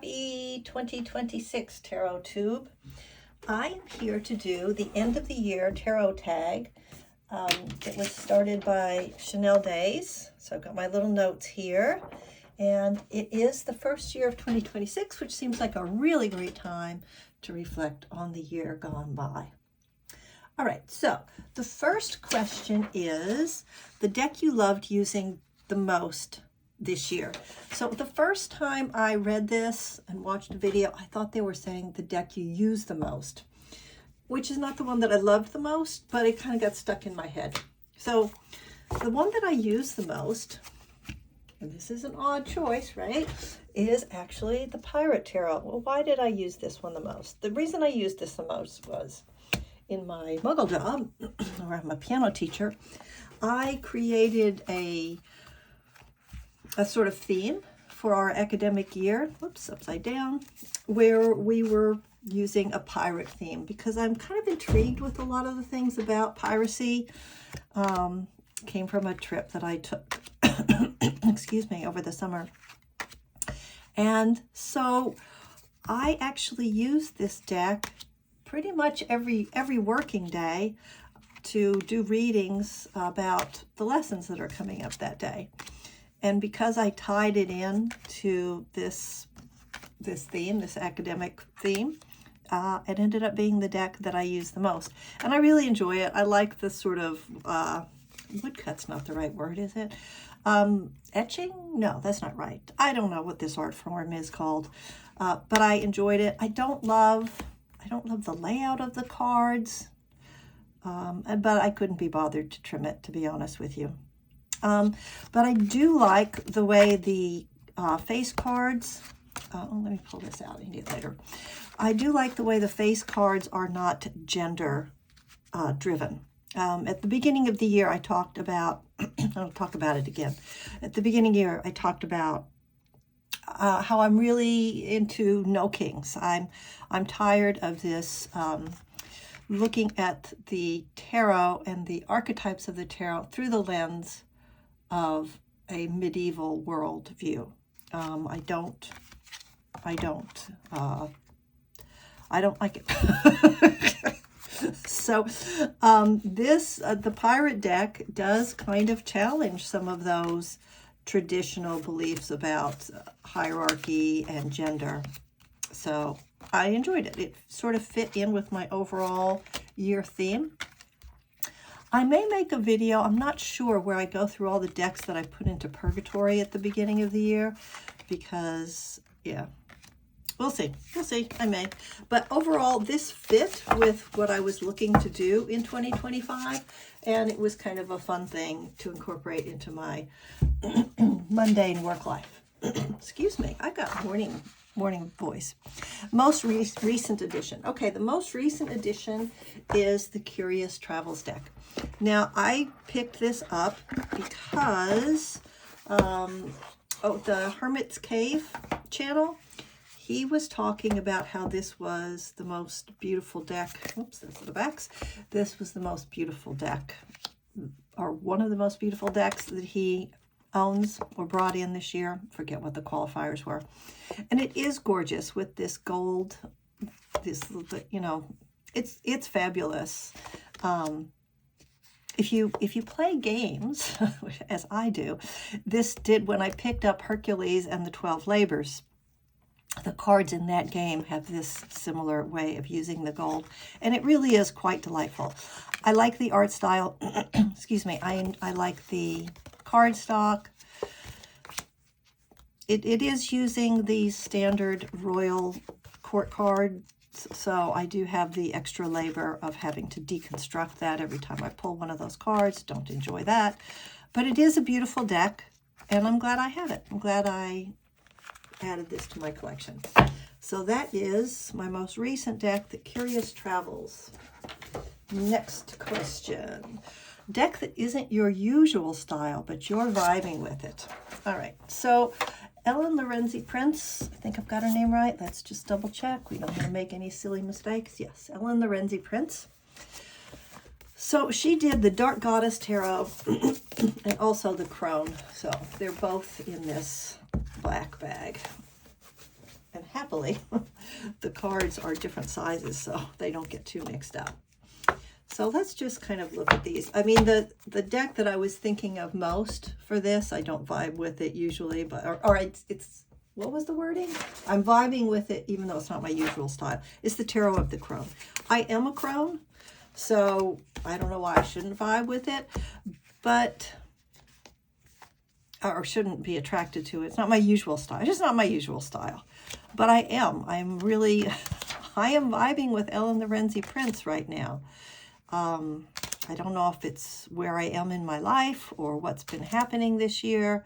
Happy 2026 TarotTube. I am here to do the end of the year tarot tag. It was started by Chanel Days, so I've got my little notes here. And it is the first year of 2026, which seems like a really great time to reflect on the year gone by. All right, so the first question is the deck you loved using the most this year. So the first time I read this and watched a video, I thought they were saying the deck you use the most, which is not the one that I loved the most, but it kind of got stuck in my head. So the one that I use the most, and this is an odd choice, right, is actually the Pirate Tarot. Well, why did I use this one the most? The reason I used this the most was in my Muggle job, where I'm a piano teacher, I created a sort of theme for our academic year, whoops, upside down, where we were using a pirate theme because I'm kind of intrigued with a lot of the things about piracy. Came from a trip that I took, excuse me, over the summer. And so I actually use this deck pretty much every working day to do readings about the lessons that are coming up that day. And because I tied it in to this theme, this academic theme, it ended up being the deck that I use the most. And I really enjoy it. I like the sort of, woodcut's not the right word, is it? Etching? No, that's not right. I don't know what this art form is called, but I enjoyed it. I don't love the layout of the cards, but I couldn't be bothered to trim it, to be honest with you. But I do like the way the face cards, let me pull this out, I need it later. I do like the way the face cards are not gender driven. At the beginning of the year, I talked about, I'll talk about it again. At the beginning of the year, I talked about how I'm really into no kings. I'm tired of this looking at the tarot and the archetypes of the tarot through the lens of a medieval world view. I don't like it. So the pirate deck does kind of challenge some of those traditional beliefs about hierarchy and gender. So I enjoyed it. It sort of fit in with my overall year theme. I may make a video, I'm not sure, where I go through all the decks that I put into purgatory at the beginning of the year, because, yeah, we'll see, I may. But overall, this fit with what I was looking to do in 2025, and it was kind of a fun thing to incorporate into my mundane work life. Excuse me, I got morning voice. Most recent edition. Okay, the most recent edition is the Curious Travels deck. Now, I picked this up because the Hermit's Cave channel, he was talking about how this was the most beautiful deck. Oops, those are the backs. This was the most beautiful deck, or one of the most beautiful decks that he owns or brought in this year. Forget what the qualifiers were. And it is gorgeous with this gold, this, you know, it's fabulous. If you play games, as I do, this did, when I picked up Hercules and the 12 Labors, the cards in that game have this similar way of using the gold, and it really is quite delightful. I like the art style. Excuse me. I like the cardstock. It is using the standard royal court card, so I do have the extra labor of having to deconstruct that every time I pull one of those cards. Don't enjoy that. But it is a beautiful deck, and I'm glad I have it. I'm glad I added this to my collection. So that is my most recent deck, the Curious Travels. Next question. Deck that isn't your usual style, but you're vibing with it. All right, so Ellen Lorenzi Prince, I think I've got her name right. Let's just double check. We don't want to make any silly mistakes. Yes, Ellen Lorenzi Prince. So she did the Dark Goddess Tarot and also the Crone. So they're both in this black bag. and happily, the cards are different sizes, so they don't get too mixed up. So let's just kind of look at these. I mean, the deck that I was thinking of most for this, I don't vibe with it usually, but or it's what was the wording? I'm vibing with it, even though it's not my usual style. It's the Tarot of the Crone. I am a Crone, so I don't know why I shouldn't vibe with it, but or shouldn't be attracted to it. It's not my usual style. It's just not my usual style. But I am. I am vibing with Ellen the Renzi Prince right now. I don't know if it's where I am in my life or what's been happening this year.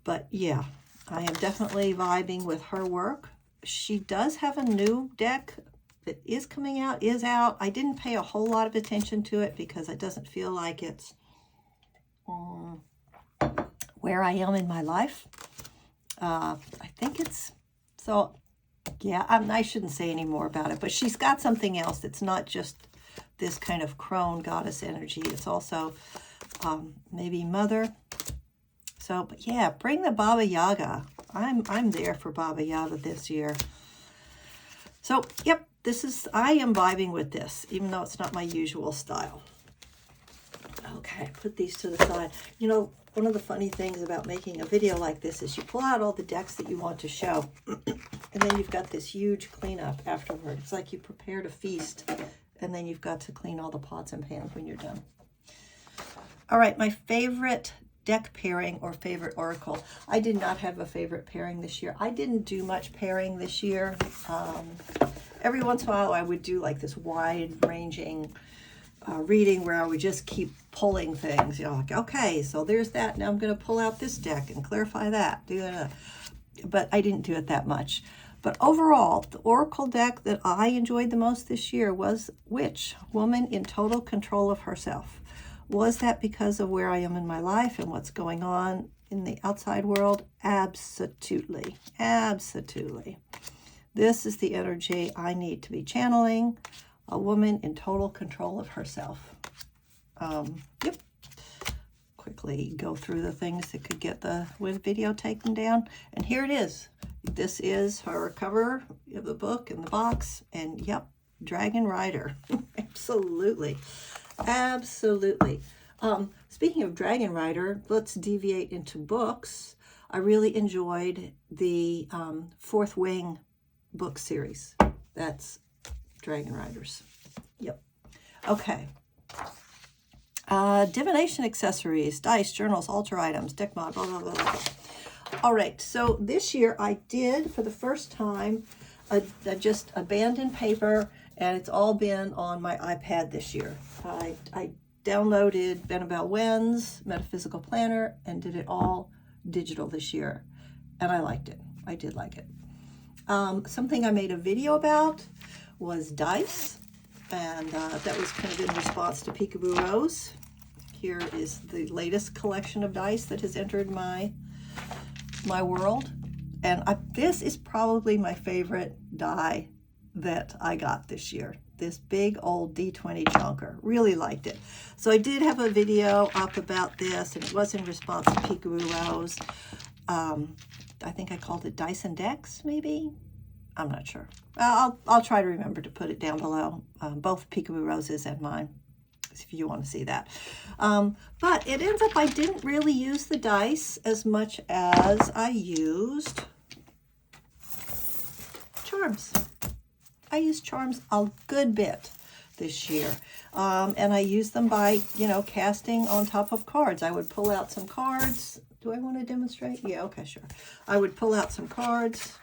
But yeah, I am definitely vibing with her work. She does have a new deck that is coming out, is out. I didn't pay a whole lot of attention to it because it doesn't feel like it's where I am in my life. I think it's, so yeah, I shouldn't say any more about it, but she's got something else that's not just this kind of crone goddess energy. It's also maybe mother. So, but yeah, bring the Baba Yaga. I'm there for Baba Yaga this year. So, yep, I am vibing with this, even though it's not my usual style. Okay, put these to the side. You know, one of the funny things about making a video like this is you pull out all the decks that you want to show, and then you've got this huge cleanup afterward. It's like you prepared a feast, and then you've got to clean all the pots and pans when you're done. All right, my favorite deck pairing or favorite oracle. I did not have a favorite pairing this year. I didn't do much pairing this year. Every once in a while, I would do like this wide-ranging reading where I would just keep pulling things. You know, like, okay, so there's that. Now I'm going to pull out this deck and clarify that. But I didn't do it that much. But overall, the oracle deck that I enjoyed the most this year was Witch, Woman in Total Control of Herself. Was that because of where I am in my life and what's going on in the outside world? Absolutely. Absolutely. This is the energy I need to be channeling. A woman in total control of herself. Yep. Quickly go through the things that could get the video taken down. And here it is. This is her cover of the book in the box. And yep, Dragon Rider. Absolutely. Absolutely. Speaking of Dragon Rider, let's deviate into books. I really enjoyed the Fourth Wing book series. That's Dragon Riders. Yep. Okay. Divination accessories, dice, journals, altar items, deck mod, blah, blah, blah, blah. All right. So this year I did, for the first time, just abandoned paper, and it's all been on my iPad this year. I downloaded Benabel Wen's Metaphysical Planner and did it all digital this year. And I liked it. I did like it. Something I made a video about was dice. And that was kind of in response to Peekaboo Rose. Here is the latest collection of dice that has entered my world. And this is probably my favorite die that I got this year. This big old D20 chunker. Really liked it. So I did have a video up about this, and it was in response to Peekaboo Rose. I think I called it Dice and Decks, maybe? I'm not sure. I'll try to remember to put it down below. Both Peekaboo Roses and mine, if you want to see that. But it ends up I didn't really use the dice as much as I used charms. I used charms a good bit this year. And I used them by, casting on top of cards. I would pull out some cards. Do I want to demonstrate? Yeah, okay, sure. I would pull out some cards,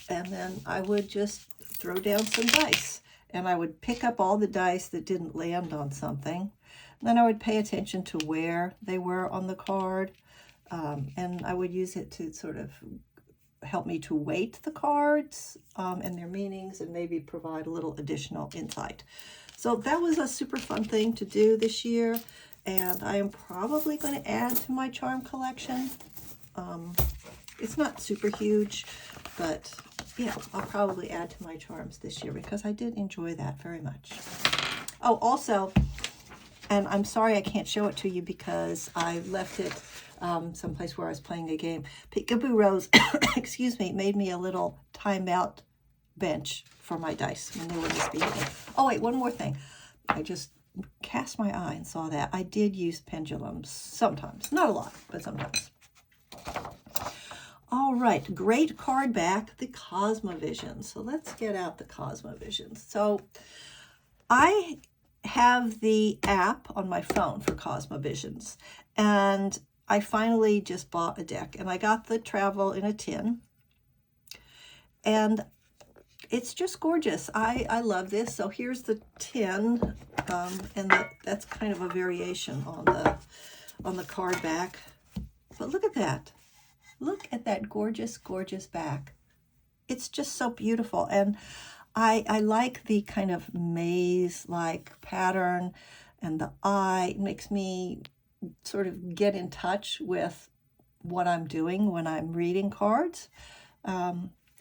and then I would just throw down some dice. And I would pick up all the dice that didn't land on something. Then I would pay attention to where they were on the card. And I would use it to sort of help me to weight the cards and their meanings, and maybe provide a little additional insight. So that was a super fun thing to do this year, and I am probably going to add to my charm collection. It's not super huge, but yeah, I'll probably add to my charms this year because I did enjoy that very much. Oh, also, And I'm sorry I can't show it to you because I left it someplace where I was playing a game. Peekaboo Rose, excuse me, made me a little timeout bench for my dice when they were misbehaving. Oh, wait, one more thing. I just cast my eye and saw that. I did use pendulums sometimes. Not a lot, but sometimes. All right, great card back, the Cosma Vision. So let's get out the Cosma Vision. So I have the app on my phone for Cosma Visions, and I finally just bought a deck, and I got the travel in a tin, and it's just gorgeous. I love this. So here's the tin, and that's kind of a variation on the card back. But look at that. Look at that gorgeous, gorgeous back. It's just so beautiful. And I like the kind of maze-like pattern, and the eye. It makes me sort of get in touch with what I'm doing when I'm reading cards.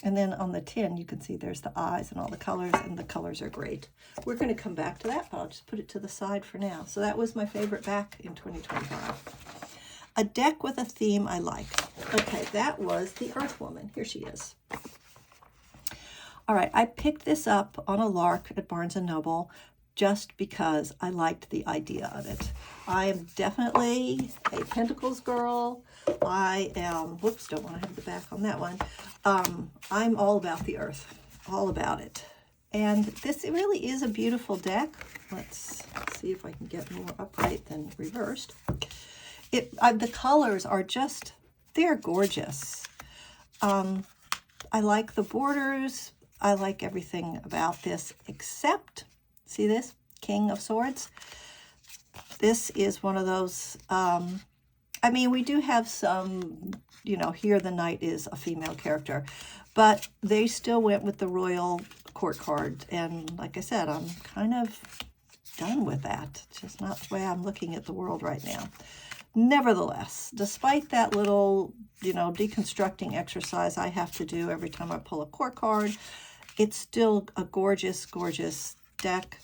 And then on the tin, you can see there's the eyes and all the colors, and the colors are great. We're going to come back to that, but I'll just put it to the side for now. So that was my favorite back in 2025. A deck with a theme I like. Okay, that was the Earth Woman. Here she is. All right, I picked this up on a lark at Barnes & Noble just because I liked the idea of it. I am definitely a Pentacles girl. I am, whoops, don't want to have the back on that one. I'm all about the Earth, all about it. And this really is a beautiful deck. Let's see if I can get more upright than reversed. The colors are just, they're gorgeous. I like the borders. I like everything about this except, see this? King of Swords. This is one of those, I mean, we do have some, you know, here the knight is a female character, but they still went with the royal court card. And like I said, I'm kind of done with that. It's just not the way I'm looking at the world right now. Nevertheless, despite that little, you know, deconstructing exercise I have to do every time I pull a court card, it's still a gorgeous, gorgeous deck,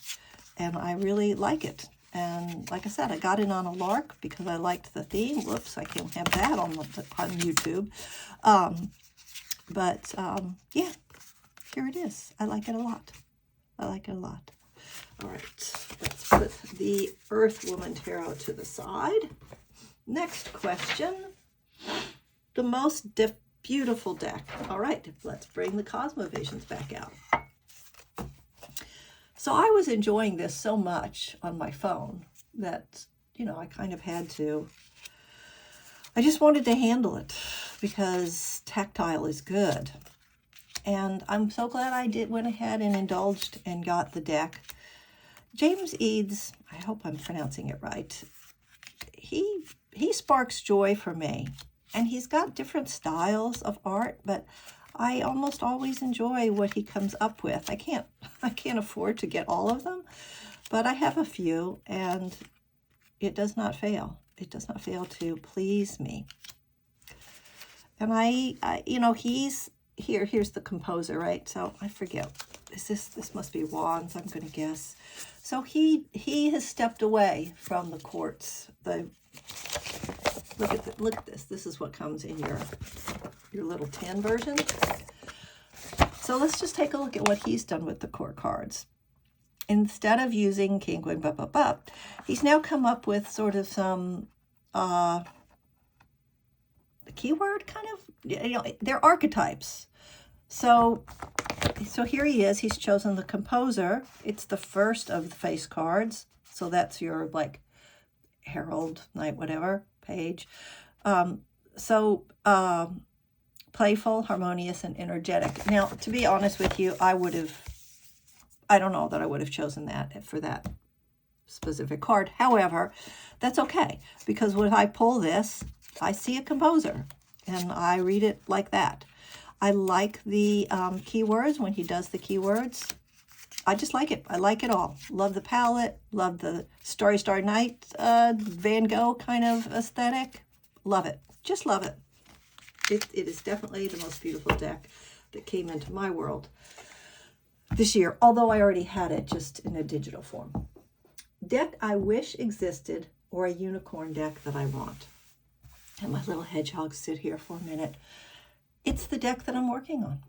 and I really like it. And like I said, I got it on a lark because I liked the theme. Whoops, I can't have that on YouTube. Yeah, here it is. I like it a lot. I like it a lot. All right, let's put the Earth Woman Tarot to the side. Next question. The most beautiful deck. All right, let's bring the Cosma Visions back out. So I was enjoying this so much on my phone that, you know, I kind of had to. I just wanted to handle it because tactile is good. And I'm so glad I went ahead and indulged and got the deck. James Eads, I hope I'm pronouncing it right, he sparks joy for me. And he's got different styles of art, but I almost always enjoy what he comes up with. I can't afford to get all of them, but I have a few, and it does not fail. It does not fail to please me. And I you know, here's the composer, right? So I forget. This must be Wands, I'm going to guess. So he has stepped away from the courts. Look at this. This is what comes in your little tin version. So let's just take a look at what he's done with the court cards. Instead of using King, Queen, he's now come up with sort of some keyword kind of, you know, they're archetypes. So here he is. He's chosen the composer. It's the first of the face cards. So that's your, like, Herald, Knight, whatever, page. Playful, harmonious, and energetic. Now, to be honest with you, I don't know that I would have chosen that for that specific card. However, that's okay, because when I pull this, I see a composer, and I read it like that. I like the keywords when he does the keywords. I just like it. I like it all. Love the palette. Love the Starry Night, Van Gogh kind of aesthetic. Love it. Just love it. It is definitely the most beautiful deck that came into my world this year, although I already had it just in a digital form. deck I wish existed or a unicorn deck that I want. And my little hedgehogs sit here for a minute. It's the deck that I'm working on.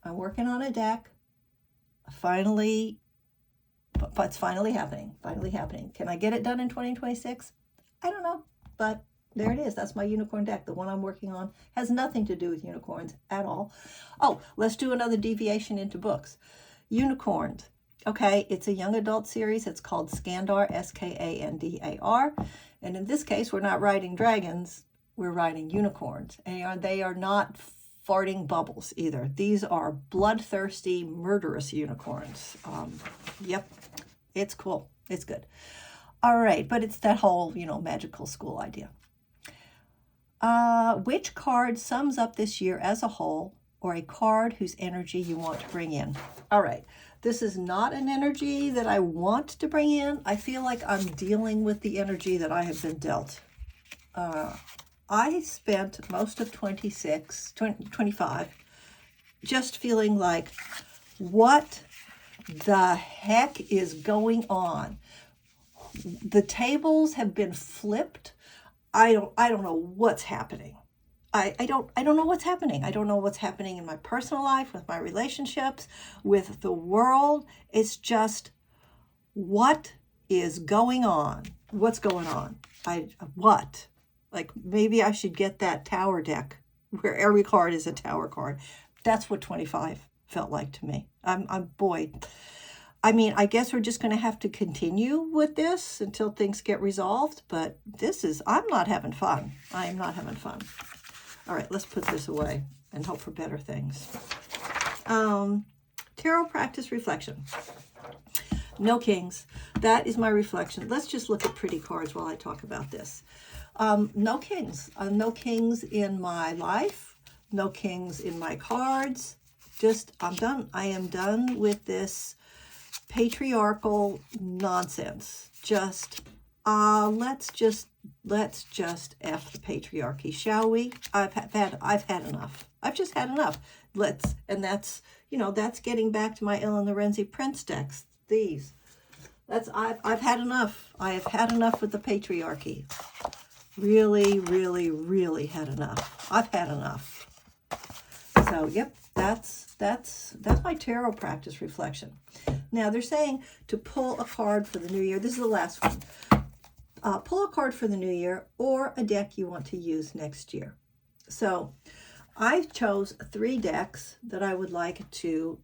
I'm working on a deck. Finally, but it's finally happening. Finally happening. Can I get it done in 2026? I don't know, but there it is. That's my unicorn deck. The one I'm working on has nothing to do with unicorns at all. Oh, let's do another deviation into books. Unicorns. Okay, it's a young adult series. It's called Skandar, Skandar. And in this case, we're not riding dragons. We're riding unicorns. And they are not farting bubbles either. These are bloodthirsty, murderous unicorns. Yep, it's cool. It's good. All right, but it's that whole, magical school idea. Which card sums up this year as a whole, or a card whose energy you want to bring in? All right, this is not an energy that I want to bring in. I feel like I'm dealing with the energy that I have been dealt. I spent most of 25 just feeling like, what the heck is going on? The tables have been flipped. I don't know what's happening. I don't know what's happening. I don't know what's happening in my personal life, with my relationships, with the world. It's just, what is going on? What's going on? What? Like, maybe I should get that tower deck where every card is a tower card. That's what 25 felt like to me. Boy. I mean, I guess we're just going to have to continue with this until things get resolved, but I'm not having fun. I am not having fun. All right, let's put this away and hope for better things. Tarot practice reflection. No kings. That is my reflection. Let's just look at pretty cards while I talk about this. No kings. No kings in my life. No kings in my cards. I'm done. I am done with this patriarchal nonsense. Let's just F the patriarchy, shall we? I've had enough. I've just had enough. That's getting back to my Ellen Lorenzi Prince decks. I've had enough. I have had enough with the patriarchy. Really, really, really had enough. I've had enough. So, yep, that's my tarot practice reflection. Now, they're saying to pull a card for the new year. This is the last one. Pull a card for the new year or a deck you want to use next year. So, I chose 3 decks that I would like to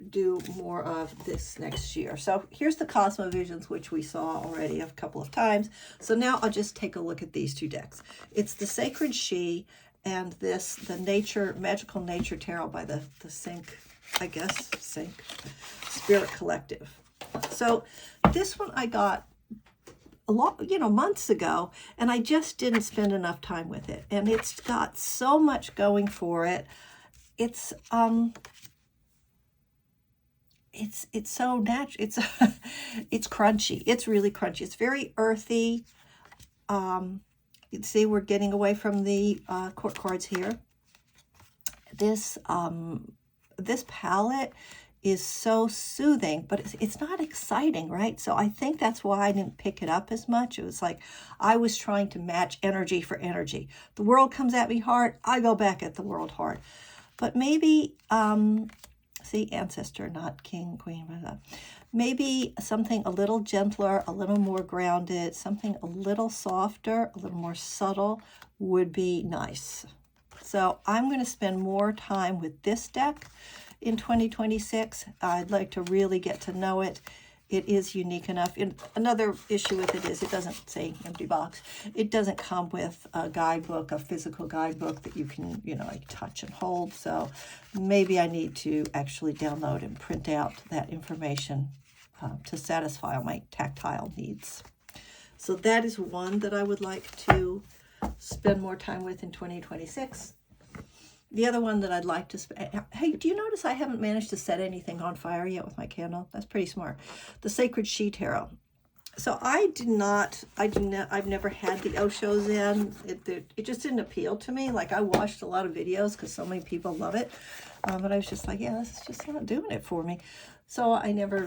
do more of this next year. So here's the Cosma Visions, which we saw already a couple of times. So now I'll just take a look at these 2 decks. It's the Sacred She and the Magical Nature Tarot by the Sync Spirit Collective. So this one I got a lot, months ago, and I just didn't spend enough time with it. And it's got so much going for it. It's so natural. It's crunchy. It's really crunchy. It's very earthy. You see, we're getting away from the court cards here. This palette is so soothing, but it's not exciting, right? So I think that's why I didn't pick it up as much. It was like I was trying to match energy for energy. The world comes at me hard, I go back at the world hard. But maybe, see, ancestor, not king, queen, maybe something a little gentler, a little more grounded, something a little softer, a little more subtle would be nice. So I'm going to spend more time with this deck in 2026. I'd like to really get to know it. It is unique enough. Another issue with it is it doesn't say empty box. It doesn't come with a guidebook, a physical guidebook that you can, like touch and hold. So maybe I need to actually download and print out that information to satisfy all my tactile needs. So that is one that I would like to spend more time with in 2026. The other one that I'd like to hey, do you notice I haven't managed to set anything on fire yet with my candle? That's pretty smart. The Sacred She Tarot. So I've never had the Oshos in. It just didn't appeal to me. Like, I watched a lot of videos because so many people love it. But I was just like, yeah, this is just not doing it for me. So I never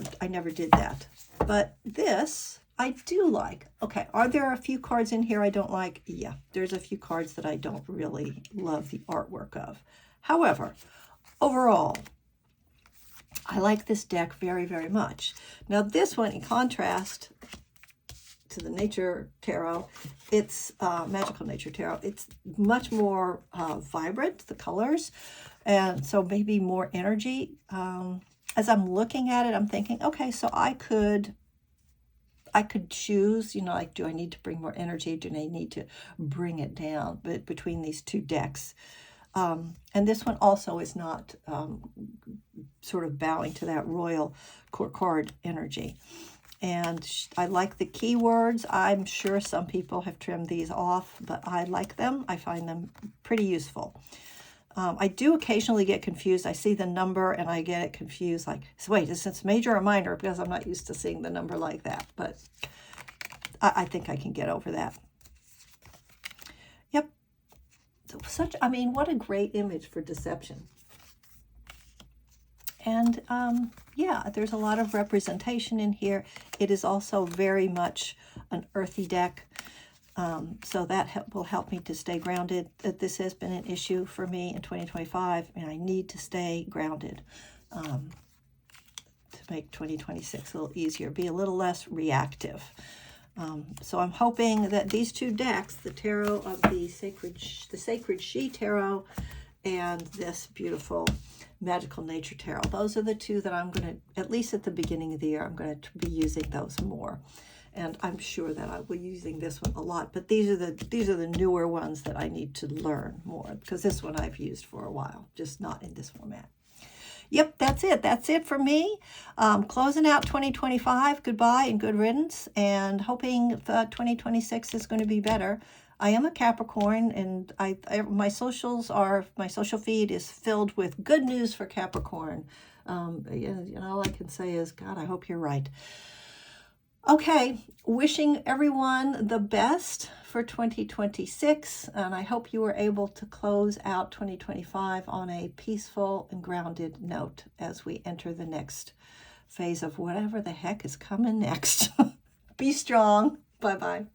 did that. But this I do like. Okay, are there a few cards in here I don't like? Yeah, there's a few cards that I don't really love the artwork of. However, overall, I like this deck very, very much. Now this one, in contrast to the Nature Tarot, it's Magical Nature Tarot. It's much more vibrant, the colors, and so maybe more energy. As I'm looking at it, I'm thinking, okay, so I could choose, you know, like, do I need to bring more energy? Do I need to bring it down? But between these two decks, and this one also is not sort of bowing to that royal court card energy. And I like the keywords. I'm sure some people have trimmed these off, but I like them. I find them pretty useful. I do occasionally get confused. I see the number and I get it confused. Like, so wait, is this major or minor? Because I'm not used to seeing the number like that. But I think I can get over that. Yep. So I mean, what a great image for deception. And yeah, there's a lot of representation in here. It is also very much an earthy deck. So that will help me to stay grounded. This has been an issue for me in 2025, and I need to stay grounded to make 2026 a little easier, be a little less reactive. So I'm hoping that these two decks, the tarot of the Sacred She Tarot and this beautiful Magical Nature Tarot, those are the two that I'm going to, at least at the beginning of the year, I'm going to be using those more. And I'm sure that I will be using this one a lot, but these are the newer ones that I need to learn more, because this one I've used for a while, just not in this format. Yep, that's it. That's it for me. Closing out 2025. Goodbye and good riddance, and hoping that 2026 is going to be better. I am a Capricorn, and my social feed is filled with good news for Capricorn. You know, all I can say is, God, I hope you're right. Okay, wishing everyone the best for 2026, and I hope you were able to close out 2025 on a peaceful and grounded note as we enter the next phase of whatever the heck is coming next. Be strong. Bye-bye.